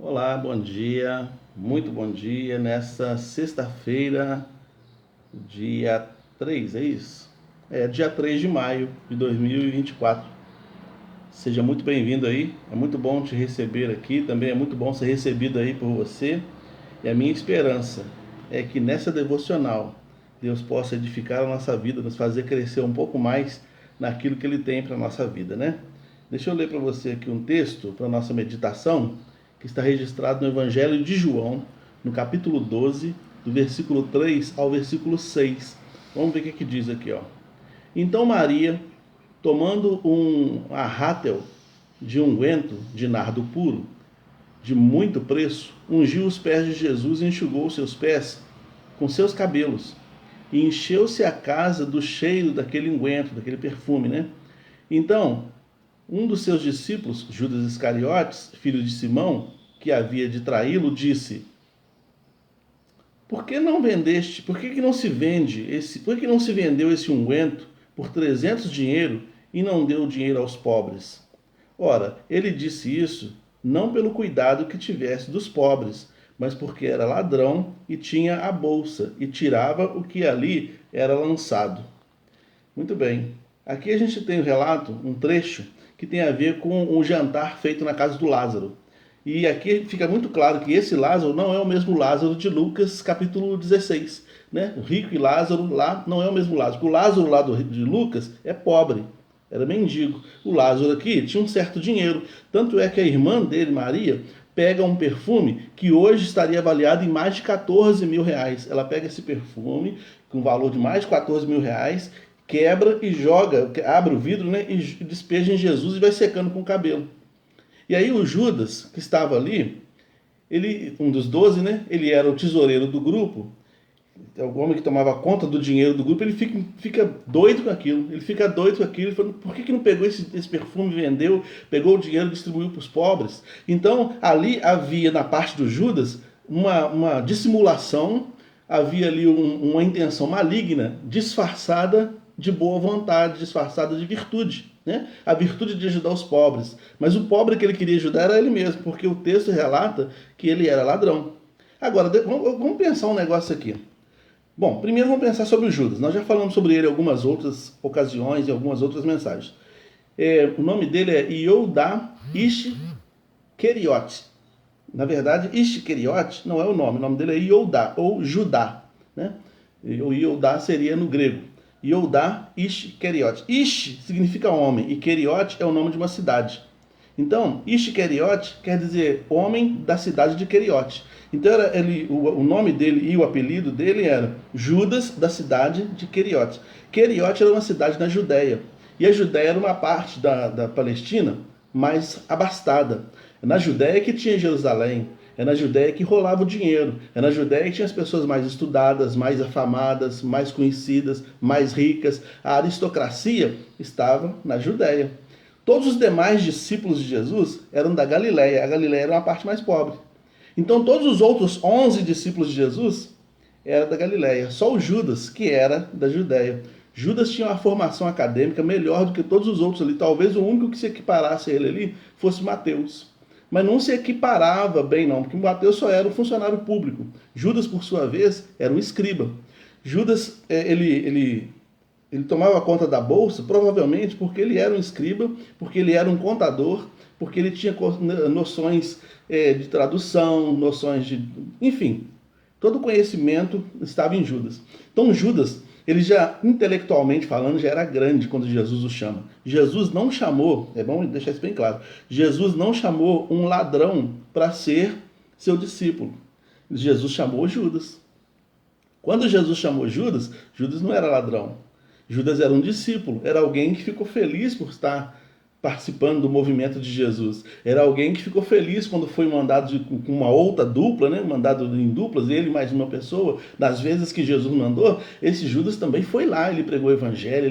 Olá, bom dia, muito bom dia. Nessa sexta-feira, dia 3, é isso? Dia 3 de maio de 2024. Seja muito bem-vindo aí, é muito bom te receber aqui, também é muito bom ser recebido aí por você. E a minha esperança é que nessa devocional Deus possa edificar a nossa vida, nos fazer crescer um pouco mais naquilo que Ele tem para a nossa vida, né? Deixa eu ler para você aqui um texto para a nossa meditação, que está registrado no Evangelho de João, no capítulo 12, do versículo 3 ao versículo 6. Vamos ver o que diz aqui, ó. Então Maria, tomando um arrátel de unguento de nardo puro, de muito preço, ungiu os pés de Jesus e enxugou seus pés com seus cabelos. E encheu-se a casa do cheiro daquele unguento, daquele perfume, né? Então, um dos seus discípulos, Judas Iscariotes, filho de Simão, que havia de traí-lo, disse: Por que não vendeste? Por que não se vende esse? Por que não se vendeu esse unguento por 300 dinheiro e não deu dinheiro aos pobres? Ora, ele disse isso não pelo cuidado que tivesse dos pobres, mas porque era ladrão e tinha a bolsa e tirava o que ali era lançado. Muito bem. Aqui a gente tem um relato, um trecho, que tem a ver com um jantar feito na casa do Lázaro. E aqui fica muito claro que esse Lázaro não é o mesmo Lázaro de Lucas, capítulo 16. Né? O rico e Lázaro lá não é o mesmo Lázaro. O Lázaro lá de Lucas é pobre, era mendigo. O Lázaro aqui tinha um certo dinheiro. Tanto é que a irmã dele, Maria, pega um perfume que hoje estaria avaliado em mais de 14 mil reais. Ela pega esse perfume com valor de mais de 14 mil reais, quebra e joga, abre o vidro, né, e despeja em Jesus e vai secando com o cabelo. E aí o Judas, que estava ali, ele, um dos 12, né, ele era o tesoureiro do grupo, o homem que tomava conta do dinheiro do grupo, ele fica doido com aquilo. Ele fica doido com aquilo. Ele fala, por que não pegou esse perfume e vendeu, pegou o dinheiro e distribuiu para os pobres? Então, ali havia, na parte do Judas, uma dissimulação, havia ali uma intenção maligna, disfarçada de boa vontade, disfarçada de virtude. Né? A virtude de ajudar os pobres. Mas o pobre que ele queria ajudar era ele mesmo, porque o texto relata que ele era ladrão. Agora, vamos pensar um negócio aqui. Bom, primeiro vamos pensar sobre o Judas. Nós já falamos sobre ele em algumas outras ocasiões, em algumas outras mensagens. O nome dele é Yehudá Iscariote. Na verdade, Iscariote não é o nome dele é Yehudá, ou Judá. Né? O Yehudá seria no grego. Yehudá Iscariote. Ish significa homem, e Keriote é o nome de uma cidade. Então, Iscariote quer dizer homem da cidade de Keriote. Então o nome dele e o apelido dele era Judas da cidade de Keriote. Keriote era uma cidade na Judéia. E a Judéia era uma parte da Palestina mais abastada. É na Judéia que tinha Jerusalém. É na Judéia que rolava o dinheiro. É na Judéia que tinha as pessoas mais estudadas, mais afamadas, mais conhecidas, mais ricas. A aristocracia estava na Judéia. Todos os demais discípulos de Jesus eram da Galiléia. A Galiléia era uma parte mais pobre. Então todos os outros 11 discípulos de Jesus eram da Galiléia. Só o Judas, que era da Judéia. Judas tinha uma formação acadêmica melhor do que todos os outros ali. Talvez o único que se equiparasse a ele ali fosse Mateus. Mas não se equiparava bem não, porque Mateus só era um funcionário público. Judas, por sua vez, era um escriba. Judas, ele tomava conta da bolsa, provavelmente porque ele era um escriba, porque ele era um contador, porque ele tinha noções de tradução, noções de... Enfim, todo o conhecimento estava em Judas. Então Judas, ele já, intelectualmente falando, já era grande quando Jesus o chama. Jesus não chamou, é bom deixar isso bem claro, Jesus não chamou um ladrão para ser seu discípulo. Jesus chamou Judas. Quando Jesus chamou Judas, Judas não era ladrão. Judas era um discípulo, era alguém que ficou feliz por estar participando do movimento de Jesus. Era alguém que ficou feliz quando foi mandado com uma outra dupla, né? Mandado em duplas, ele mais uma pessoa. Das vezes que Jesus mandou, esse Judas também foi lá, ele pregou o evangelho,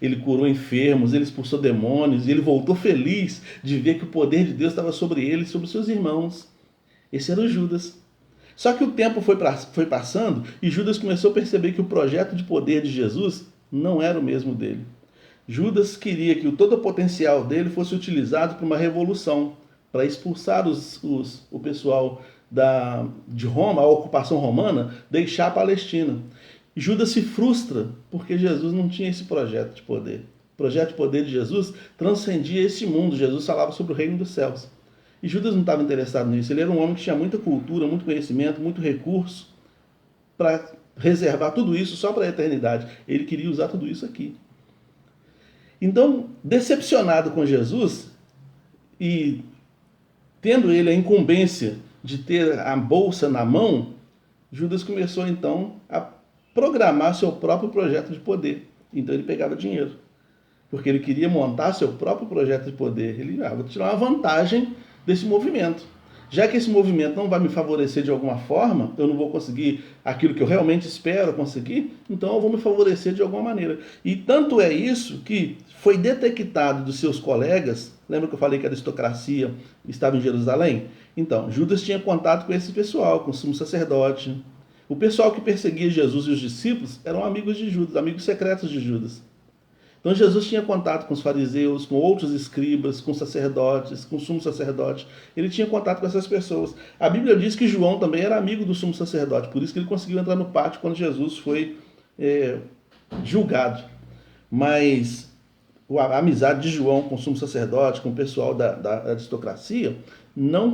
ele curou enfermos, ele expulsou demônios, e ele voltou feliz de ver que o poder de Deus estava sobre ele e sobre seus irmãos. Esse era o Judas. Só que o tempo foi passando e Judas começou a perceber que o projeto de poder de Jesus não era o mesmo dele. Judas queria que todo o potencial dele fosse utilizado para uma revolução, para expulsar o pessoal de Roma, a ocupação romana, deixar a Palestina. E Judas se frustra porque Jesus não tinha esse projeto de poder. O projeto de poder de Jesus transcendia esse mundo. Jesus falava sobre o reino dos céus. E Judas não estava interessado nisso. Ele era um homem que tinha muita cultura, muito conhecimento, muito recurso para reservar tudo isso só para a eternidade. Ele queria usar tudo isso aqui. Então, decepcionado com Jesus e tendo ele a incumbência de ter a bolsa na mão, Judas começou então a programar seu próprio projeto de poder. Então ele pegava dinheiro, porque ele queria montar seu próprio projeto de poder. Ele vou tirar uma vantagem desse movimento. Já que esse movimento não vai me favorecer de alguma forma, eu não vou conseguir aquilo que eu realmente espero conseguir, então eu vou me favorecer de alguma maneira. E tanto é isso que foi detectado dos seus colegas. Lembra que eu falei que a aristocracia estava em Jerusalém? Então, Judas tinha contato com esse pessoal, com o sumo sacerdote. O pessoal que perseguia Jesus e os discípulos eram amigos de Judas, amigos secretos de Judas. Então Jesus tinha contato com os fariseus, com outros escribas, com sacerdotes, com o sumo sacerdote. Ele tinha contato com essas pessoas. A Bíblia diz que João também era amigo do sumo sacerdote, por isso que ele conseguiu entrar no pátio quando Jesus foi julgado. Mas a amizade de João com o sumo sacerdote, com o pessoal da aristocracia, não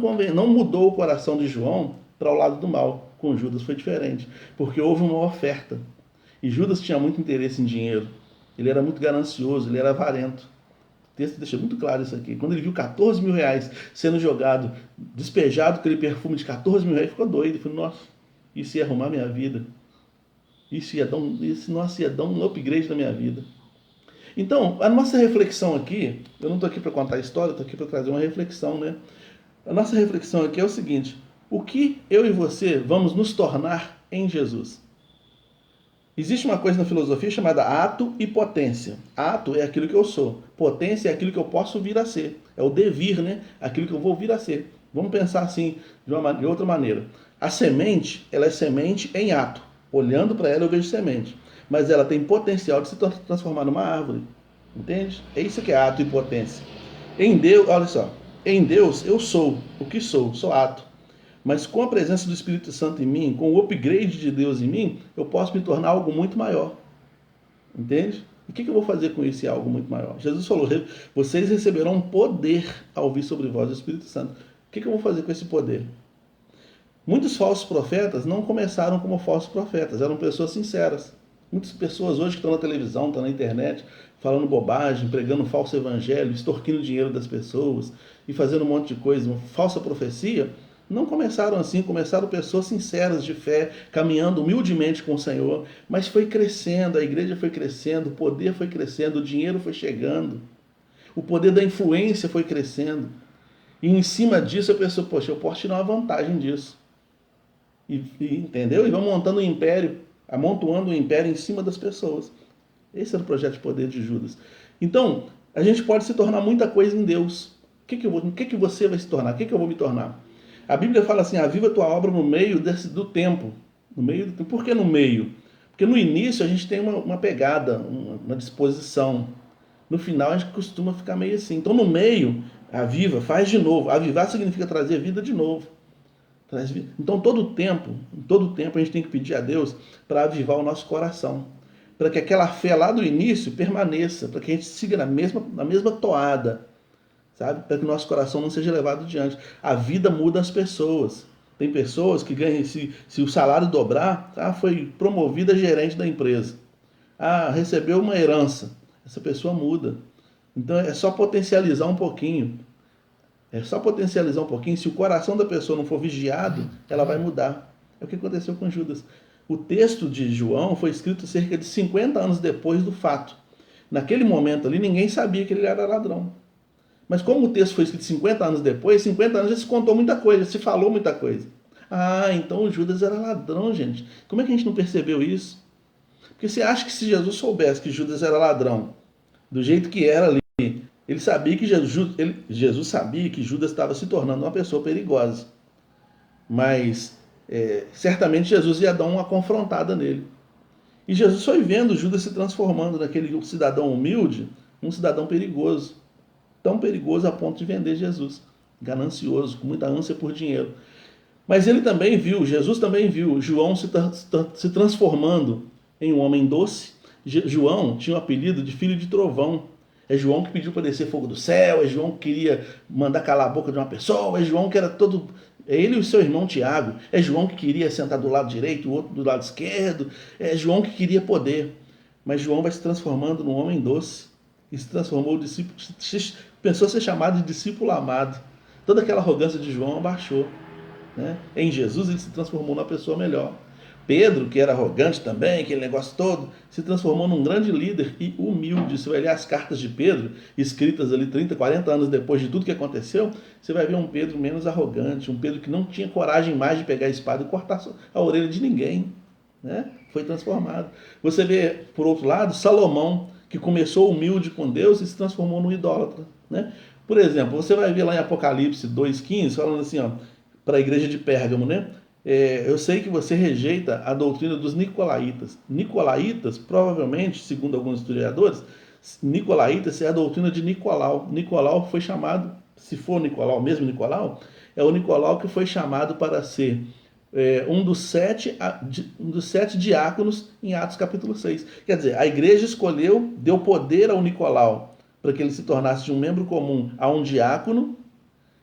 mudou o coração de João para o lado do mal. Com Judas foi diferente, porque houve uma oferta. E Judas tinha muito interesse em dinheiro. Ele era muito ganancioso, ele era avarento. O texto deixa muito claro isso aqui. Quando ele viu 14 mil reais sendo jogado, despejado aquele perfume de 14 mil reais, ficou doido. Ele falou, nossa, isso ia arrumar minha vida. Isso ia dar um upgrade na minha vida. Então, a nossa reflexão aqui, eu não estou aqui para contar a história, estou aqui para trazer uma reflexão, né? A nossa reflexão aqui é o seguinte: o que eu e você vamos nos tornar em Jesus? Existe uma coisa na filosofia chamada ato e potência. Ato é aquilo que eu sou. Potência é aquilo que eu posso vir a ser. É o devir, né? Aquilo que eu vou vir a ser. Vamos pensar assim, de outra maneira. A semente, ela é semente em ato. Olhando para ela eu vejo semente. Mas ela tem potencial de se transformar numa árvore. Entende? É isso que é ato e potência. Em Deus, olha só. Em Deus eu sou o que sou ato. Mas com a presença do Espírito Santo em mim, com o upgrade de Deus em mim, eu posso me tornar algo muito maior. Entende? E o que eu vou fazer com esse algo muito maior? Jesus falou, vocês receberão poder ao vir sobre vós o Espírito Santo. O que eu vou fazer com esse poder? Muitos falsos profetas não começaram como falsos profetas, eram pessoas sinceras. Muitas pessoas hoje que estão na televisão, estão na internet, falando bobagem, pregando um falso evangelho, extorquindo o dinheiro das pessoas e fazendo um monte de coisa, uma falsa profecia, não começaram assim, começaram pessoas sinceras de fé, caminhando humildemente com o Senhor, mas foi crescendo, a igreja foi crescendo, o poder foi crescendo, o dinheiro foi chegando, o poder da influência foi crescendo, e em cima disso a pessoa, poxa, eu posso tirar uma vantagem disso, entendeu? E vão montando um império, amontoando um império em cima das pessoas. Esse era o projeto de poder de Judas. Então, a gente pode se tornar muita coisa em Deus. O que você vai se tornar? O que eu vou me tornar? A Bíblia fala assim, aviva a tua obra no meio do tempo. Por que no meio? Porque no início a gente tem uma pegada, uma disposição. No final a gente costuma ficar meio assim. Então no meio, aviva, faz de novo. Avivar significa trazer vida de novo. Então todo tempo a gente tem que pedir a Deus para avivar o nosso coração. Para que aquela fé lá do início permaneça. Para que a gente siga na mesma toada. Sabe? Para que o nosso coração não seja levado diante. A vida muda as pessoas. Tem pessoas que ganham, se o salário dobrar, foi promovida a gerente da empresa. Recebeu uma herança. Essa pessoa muda. Então é só potencializar um pouquinho. Se o coração da pessoa não for vigiado, ela vai mudar. É o que aconteceu com Judas. O texto de João foi escrito cerca de 50 anos depois do fato. Naquele momento ali, ninguém sabia que ele era ladrão. Mas como o texto foi escrito 50 anos depois, 50 anos já se contou muita coisa, já se falou muita coisa. Então o Judas era ladrão, gente. Como é que a gente não percebeu isso? Porque você acha que se Jesus soubesse que Judas era ladrão, do jeito que era ali, ele sabia que Jesus sabia que Judas estava se tornando uma pessoa perigosa. Mas certamente Jesus ia dar uma confrontada nele. E Jesus foi vendo Judas se transformando naquele cidadão humilde, um cidadão perigoso. Tão perigoso a ponto de vender Jesus. ganancioso, com muita ânsia por dinheiro. Mas ele também viu, Jesus também viu João se transformando em um homem doce. João tinha o apelido de filho de trovão. É João que pediu para descer fogo do céu, é João que queria mandar calar a boca de uma pessoa, é João que era todo... É ele e o seu irmão Tiago. É João que queria sentar do lado direito, o outro do lado esquerdo. É João que queria poder. Mas João vai se transformando num homem doce. E se transformou, pensou ser chamado de discípulo amado. Toda aquela arrogância de João abaixou. Né? Em Jesus ele se transformou numa pessoa melhor. Pedro, que era arrogante também, aquele negócio todo, se transformou num grande líder e humilde. Você vai ler as cartas de Pedro, escritas ali 30, 40 anos depois de tudo que aconteceu, você vai ver um Pedro menos arrogante, um Pedro que não tinha coragem mais de pegar a espada e cortar a orelha de ninguém. Né? Foi transformado. Você vê, por outro lado, Salomão, que começou humilde com Deus e se transformou num idólatra. Né? Por exemplo, você vai ver lá em Apocalipse 2,15, falando assim, ó, para a igreja de Pérgamo, né? Eu sei que você rejeita a doutrina dos nicolaítas. Nicolaítas, provavelmente, segundo alguns historiadores, nicolaítas é a doutrina de Nicolau. Nicolau foi chamado, se for Nicolau, mesmo Nicolau, é o Nicolau que foi chamado para ser um dos sete diáconos em Atos capítulo 6. Quer dizer, a igreja escolheu, deu poder ao Nicolau para que ele se tornasse de um membro comum a um diácono,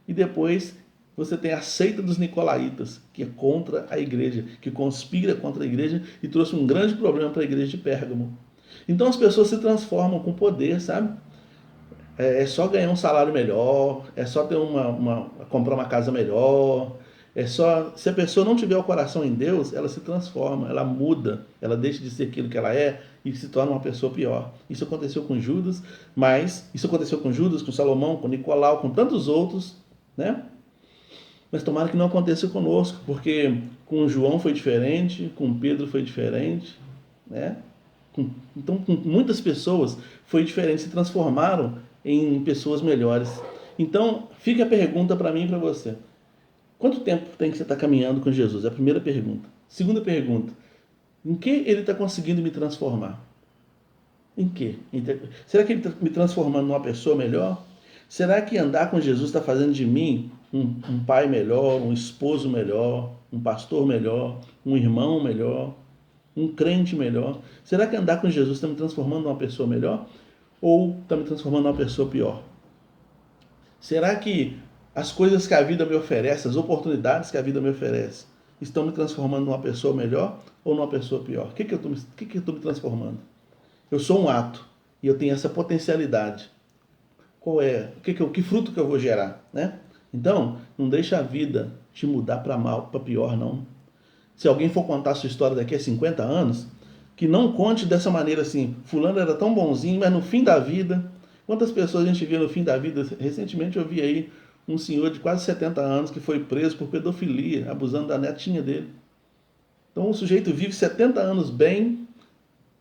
e depois você tem a seita dos nicolaítas, que é contra a igreja, que conspira contra a igreja e trouxe um grande problema para a igreja de Pérgamo. Então as pessoas se transformam com poder, sabe? É só ganhar um salário melhor, é só ter comprar uma casa melhor, se a pessoa não tiver o coração em Deus, ela se transforma, ela muda, ela deixa de ser aquilo que ela é e se torna uma pessoa pior. Isso aconteceu com Judas, com Salomão, com Nicolau, com tantos outros, né? Mas tomara que não aconteça conosco, porque com João foi diferente, com Pedro foi diferente, né? Então, com muitas pessoas foi diferente, se transformaram em pessoas melhores. Então, fica a pergunta para mim e para você. Quanto tempo tem que você estar caminhando com Jesus? É a primeira pergunta. Segunda pergunta. Em que ele está conseguindo me transformar? Em que? Será que ele está me transformando numa pessoa melhor? Será que andar com Jesus está fazendo de mim um pai melhor, um esposo melhor, um pastor melhor, um irmão melhor, um crente melhor? Será que andar com Jesus está me transformando numa pessoa melhor ou está me transformando numa pessoa pior? Será que as coisas que a vida me oferece, as oportunidades que a vida me oferece, estão me transformando numa pessoa melhor ou numa pessoa pior? O que eu estou me transformando? Eu sou um ato e eu tenho essa potencialidade. Qual é? Que fruto que eu vou gerar, né? Então, não deixa a vida te mudar para mal, para pior, não. Se alguém for contar a sua história daqui a 50 anos, que não conte dessa maneira assim, fulano era tão bonzinho, mas no fim da vida... Quantas pessoas a gente vê no fim da vida? Recentemente eu vi aí um senhor de quase 70 anos que foi preso por pedofilia, abusando da netinha dele. Então o sujeito vive 70 anos bem,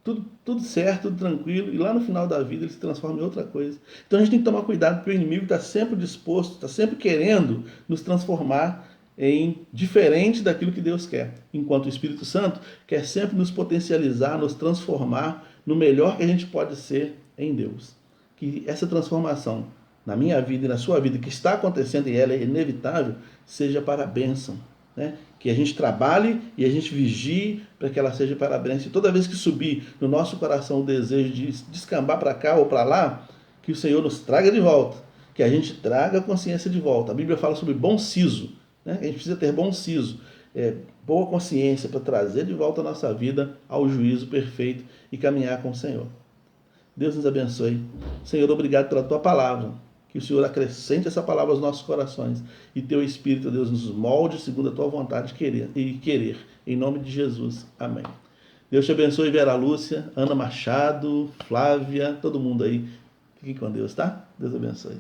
tudo certo, tudo tranquilo, e lá no final da vida ele se transforma em outra coisa. Então a gente tem que tomar cuidado, porque o inimigo está sempre disposto, está sempre querendo nos transformar em diferente daquilo que Deus quer. Enquanto o Espírito Santo quer sempre nos potencializar, nos transformar no melhor que a gente pode ser em Deus. Que essa transformação na minha vida e na sua vida, que está acontecendo e ela é inevitável, seja para a bênção. Né? Que a gente trabalhe e a gente vigie para que ela seja para a bênção. E toda vez que subir no nosso coração o desejo de descambar para cá ou para lá, que o Senhor nos traga de volta, que a gente traga a consciência de volta. A Bíblia fala sobre bom siso, né? A gente precisa ter bom siso, boa consciência para trazer de volta a nossa vida ao juízo perfeito e caminhar com o Senhor. Deus nos abençoe. Senhor, obrigado pela tua palavra. Que o Senhor acrescente essa palavra aos nossos corações e teu Espírito, Deus, nos molde segundo a tua vontade e querer. Em nome de Jesus. Amém. Deus te abençoe, Vera Lúcia, Ana Machado, Flávia, todo mundo aí. Fiquem com Deus, tá? Deus abençoe.